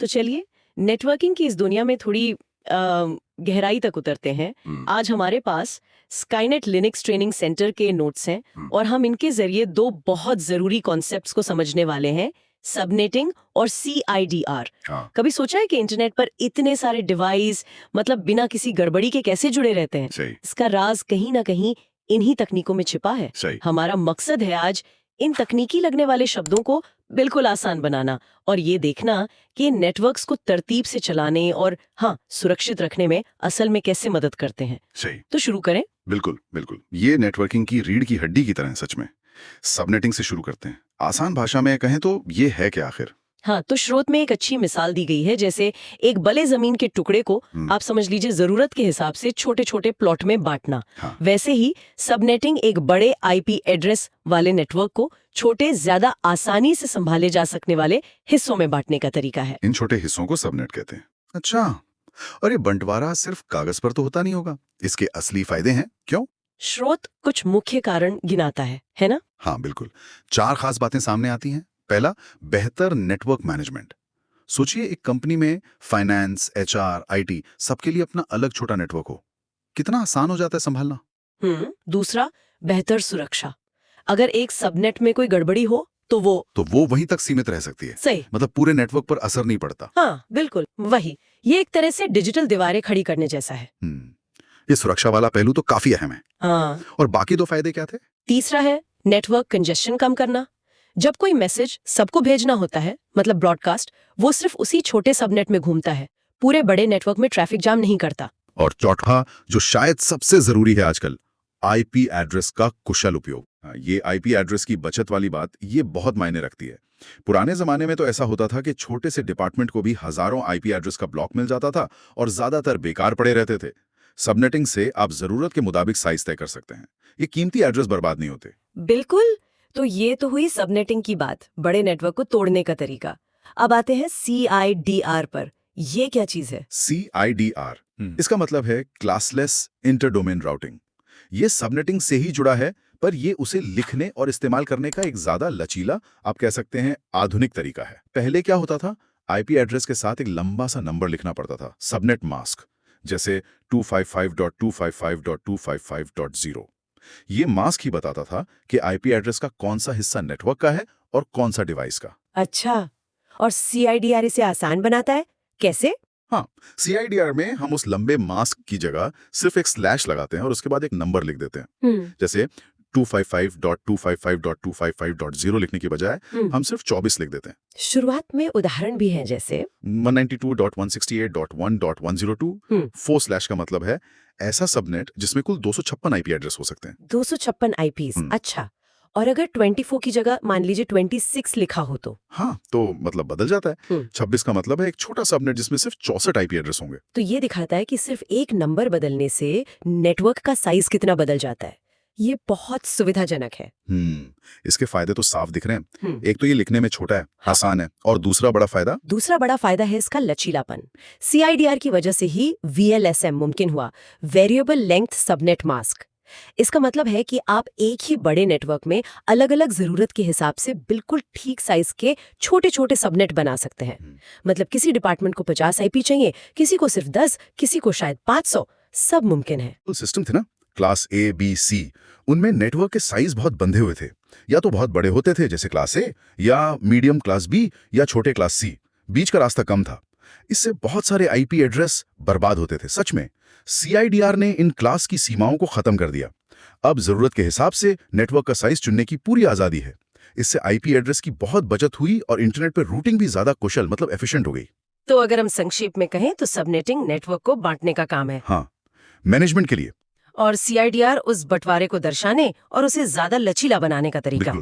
तो चलिए नेटवर्किंग की इस दुनिया में थोड़ी गहराई तक उतरते हैं। आज हमारे पास स्काईनेट लिनक्स ट्रेनिंग सेंटर के नोट्स हैं और हम इनके जरिए दो बहुत जरूरी कॉन्सेप्ट्स को समझने वाले हैं, सबनेटिंग और CIDR। कभी सोचा है कि इंटरनेट पर इतने सारे डिवाइस मतलब बिना किसी गड़बड़ी के कैसे जुड़े रहते हैं? इसका राज कहीं ना कहीं इन्हीं तकनीकों में छिपा है। हमारा मकसद है आज इन तकनीकी लगने वाले शब्दों को बिल्कुल आसान बनाना और ये देखना कि नेटवर्क्स को तरतीब से चलाने और हाँ सुरक्षित रखने में असल में कैसे मदद करते हैं। सही। तो शुरू करें। बिल्कुल बिल्कुल, ये नेटवर्किंग की रीढ़ की हड्डी की तरह है सच में। सबनेटिंग से शुरू करते हैं। आसान भाषा में कहें तो ये है क्या आखिर? हाँ, तो स्रोत में एक अच्छी मिसाल दी गई है, जैसे एक बले जमीन के टुकड़े को आप समझ लीजिए जरूरत के हिसाब से छोटे छोटे प्लॉट में बांटना। वैसे ही सबनेटिंग एक बड़े IP एड्रेस वाले नेटवर्क को छोटे ज्यादा आसानी से संभाले जा सकने वाले हिस्सों में बांटने का तरीका है। इन छोटे हिस्सों को सबनेट कहते हैं। अच्छा, और ये बंटवारा सिर्फ कागज पर तो होता नहीं होगा, इसके असली फायदे हैं, क्यों? स्रोत कुछ मुख्य कारण गिनाता है ना? हाँ बिल्कुल, 4 खास बातें सामने आती हैं। पहला, बेहतर नेटवर्क मैनेजमेंट। सोचिए एक कंपनी में फाइनेंस, HR, IT सबके लिए अपना अलग छोटा नेटवर्क हो, कितना आसान हो जाता है संभालना। दूसरा, बेहतर सुरक्षा। अगर एक सबनेट में कोई गड़बड़ी हो तो वो वहीं तक सीमित रह सकती है। सही, मतलब पूरे नेटवर्क पर असर नहीं पड़ता। हाँ बिल्कुल वही, ये एक तरह से डिजिटल दीवारें खड़ी करने जैसा है। ये सुरक्षा वाला पहलू तो काफी अहम है। हाँ। और बाकी 2 फायदे क्या थे? तीसरा है नेटवर्क कंजेशन कम करना। जब कोई मैसेज सबको भेजना होता है, मतलब ब्रॉडकास्ट, वो सिर्फ उसी छोटे सबनेट में घूमता है, पूरे बड़े नेटवर्क में ट्रैफिक जाम नहीं करता। और चौथा, जो शायद सबसे जरूरी है आजकल, IP एड्रेस का कुशल उपयोग। ये IP एड्रेस की बचत वाली बात, ये बहुत मायने रखती है। पुराने जमाने में तो ऐसा होता था कि छोटे से डिपार्टमेंट को भी हजारों IP एड्रेस का ब्लॉक मिल जाता था और ज्यादातर बेकार पड़े रहते थे। सबनेटिंग से आप जरूरत के मुताबिक साइज तय कर सकते हैं। ये कीमती एड्रेस बर्बाद नहीं होते। बिल्कुल। तो ये तो हुई सबनेटिंग की बात, बड़े नेटवर्क को तोड़ने का तरीका। अब आते हैं CIDR पर। ये क्या चीज है? CIDR, इसका मतलब है क्लासलेस इंटरडोमेन राउटिंग। ये सबनेटिंग से ही जुड़ा है, पर ये उसे लिखने और इस्तेमाल करने का एक ज्यादा लचीला, आप कह सकते हैं आधुनिक तरीका है। पहले क्या होता था, IP एड्रेस के साथ एक लंबा सा नंबर लिखना पड़ता था, सबनेट मास्क, जैसे 255.255.255.0। ये मास्क ही बताता था कि IP एड्रेस का कौन सा हिस्सा नेटवर्क का है और कौन सा डिवाइस का। अच्छा, और CIDR इसे आसान बनाता है, कैसे? हाँ, CIDR में हम उस लंबे मास्क की जगह सिर्फ एक स्लैश लगाते हैं और उसके बाद एक नंबर लिख देते हैं। जैसे 255.255.255.0 लिखने की बजाय हम सिर्फ 24 लिख देते हैं। शुरुआत में उदाहरण भी हैं, जैसे 192.168.1.102। 4 स्लैश का मतलब है ऐसा सबनेट जिसमें कुल 256 IP एड्रेस हो सकते हैं। 256 IPs। अच्छा, और अगर 24 की जगह मान लीजिए 26 लिखा हो तो? हाँ, तो मतलब बदल जाता है। 26 का मतलब है एक छोटा सबनेट जिसमें सिर्फ 64 IP एड्रेस होंगे। तो ये दिखाता है कि सिर्फ एक नंबर बदलने से नेटवर्क का साइज कितना बदल जाता है। ये बहुत सुविधाजनक है। इसके फायदे तो साफ दिख रहे हैं। एक तो ये लिखने में छोटा है, आसान है, और दूसरा बड़ा फायदा है इसका लचीलापन। CIDR की वजह से ही VLSM मुमकिन हुआ, वेरिएबल लेंथ सबनेट मास्क। इसका मतलब है कि आप एक ही बड़े नेटवर्क में अलग अलग जरूरत के हिसाब से बिल्कुल ठीक साइज के छोटे छोटे सबनेट बना सकते हैं। मतलब किसी डिपार्टमेंट को 50 IP चाहिए, किसी को सिर्फ 10, किसी को शायद 500, सब मुमकिन है। सिस्टम थे ना, क्लास A, B, C, उनमें नेटवर्क के साइज बहुत बंधे हुए थे। या तो बहुत बड़े होते थे जैसे क्लास A, या मीडियम क्लास B, या छोटे क्लास C। बीच का रास्ता कम था। इससे बहुत सारे IP एड्रेस बर्बाद होते थे। सच में CIDR ने इन क्लास की सीमाओं को खत्म कर दिया। अब जरूरत के हिसाब से नेटवर्क का साइज चुनने की पूरी आजादी है। इससे IP एड्रेस की बहुत बचत हुई और इंटरनेट पर रूटिंग भी ज्यादा कुशल, मतलब एफिशिएंट हो गई। तो अगर हम संक्षेप में कहें तो सबनेटिंग नेटवर्क को बांटने का काम है। हाँ, मैनेजमेंट के लिए। और CIDR उस बंटवारे को दर्शाने और उसे ज्यादा लचीला बनाने का तरीका।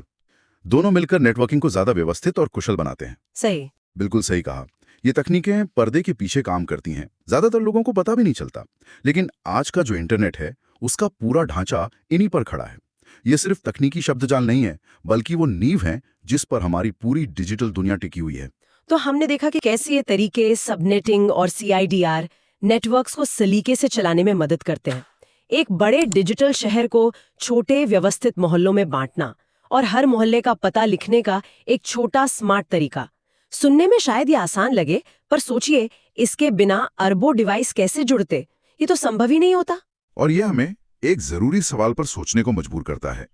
दोनों मिलकर नेटवर्किंग को ज्यादा व्यवस्थित और कुशल बनाते हैं। सही, बिल्कुल सही कहा। ये तकनीकें पर्दे के पीछे काम करती हैं, ज्यादातर लोगों को पता भी नहीं चलता। लेकिन आज का जो इंटरनेट है, उसका पूरा ढांचा इन्हीं पर खड़ा है। ये सिर्फ तकनीकी शब्दजाल नहीं है, बल्कि वो नींव है जिस पर हमारी पूरी डिजिटल दुनिया टिकी हुई है। तो हमने देखा कि कैसे ये तरीके सबनेटिंग और CIDR नेटवर्क्स को सलीके से चलाने में मदद करते हैं। एक बड़े डिजिटल शहर को छोटे व्यवस्थित मोहल्लों में बांटना और हर मोहल्ले का पता लिखने का एक छोटा स्मार्ट तरीका। सुनने में शायद ये आसान लगे, पर सोचिए इसके बिना अरबों डिवाइस कैसे जुड़ते। ये तो संभव ही नहीं होता। और यह हमें एक जरूरी सवाल पर सोचने को मजबूर करता है।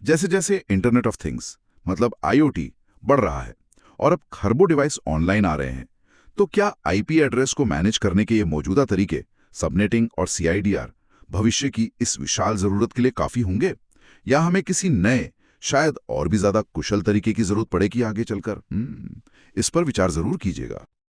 जैसे जैसे इंटरनेट ऑफ थिंग्स मतलब IoT बढ़ रहा है और अब खरबों डिवाइस ऑनलाइन आ रहे हैं, तो क्या IP एड्रेस को मैनेज करने के ये मौजूदा तरीके सबनेटिंग और CIDR भविष्य की इस विशाल जरूरत के लिए काफी होंगे, या हमें किसी नए शायद और भी ज्यादा कुशल तरीके की जरूरत पड़ेगी आगे चलकर? इस पर विचार जरूर कीजिएगा।